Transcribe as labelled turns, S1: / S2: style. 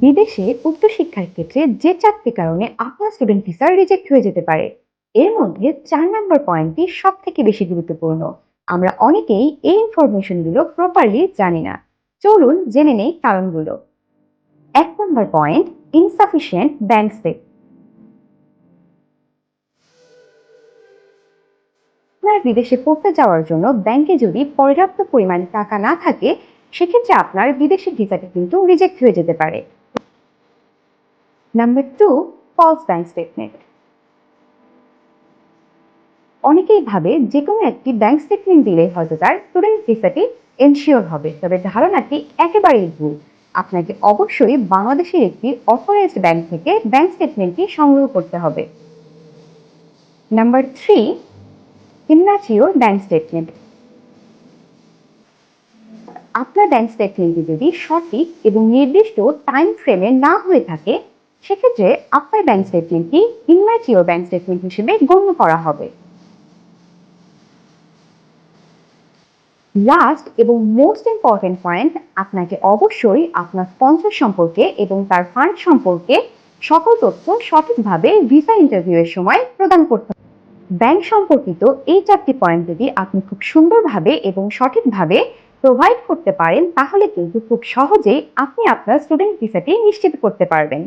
S1: বিদেশে উচ্চশিক্ষার ক্ষেত্রে যে 4টি কারণে আপনার স্টুডেন্ট ভিসা রিজেক্ট হয়ে যেতে পারে, এর মধ্যে 4 নম্বর পয়েন্টটি সবথেকে বেশি গুরুত্বপূর্ণ। আমরা অনেকেই এই ইনফরমেশনগুলো প্রপারলি জানি না। চলুন জেনে নেই কারণগুলো। 1 নম্বর পয়েন্ট, ইনসাফিসিয়েন্ট ব্যাংক স্টেটমেন্ট। আপনার বিদেশে পড়তে যাওয়ার জন্য ব্যাংকে যদি পর্যাপ্ত পরিমাণ টাকা না থাকে, সেক্ষেত্রে আপনার বিদেশি ভিসাটি কিন্তু রিজেক্ট হয়ে যেতে পারে। Number 2, false bank statement. অনেকেই ভাবে যে কোনো একটি ব্যাংক স্টেটমেন্ট দিলে হয়তো তার স্টুডেন্ট ভিসাটি এনশিওর হবে, তবে ধারণাটি একেবারেই ভুল। আপনাকে অবশ্যই বাংলাদেশের একটি অথরাইজড ব্যাংক থেকে ব্যাংক স্টেটমেন্টটি সংগ্রহ করতে হবে। Number 3, immature bank statement. আপনার ব্যাংক স্টেটমেন্টটি যদি সঠিক এবং নির্দিষ্ট টাইম ফ্রেমে না হয়ে থাকে, সেক্ষেত্রে আপনার ব্যাংক স্টেটমেন্টটি ইম্যাচিওর ব্যাংক স্টেটমেন্ট হিসেবে গণ্য করা হবে। লাস্ট এবং মোস্ট ইম্পর্টেন্ট পয়েন্ট, আপনাকে অবশ্যই আপনার স্পন্সর সম্পর্কে এবং তার ফান্ড সম্পর্কে সকল তথ্য সঠিকভাবে ভিসা ইন্টারভিউয়ের সময় প্রদান করতে হবে। ব্যাংক সম্পর্কিত এই 4টি পয়েন্ট যদি আপনি খুব সুন্দরভাবে এবং সঠিকভাবে প্রোভাইড করতে পারেন, তাহলে কিন্তু খুব সহজেই আপনি আপনার স্টুডেন্ট ভিসাটি নিশ্চিত করতে পারবেন।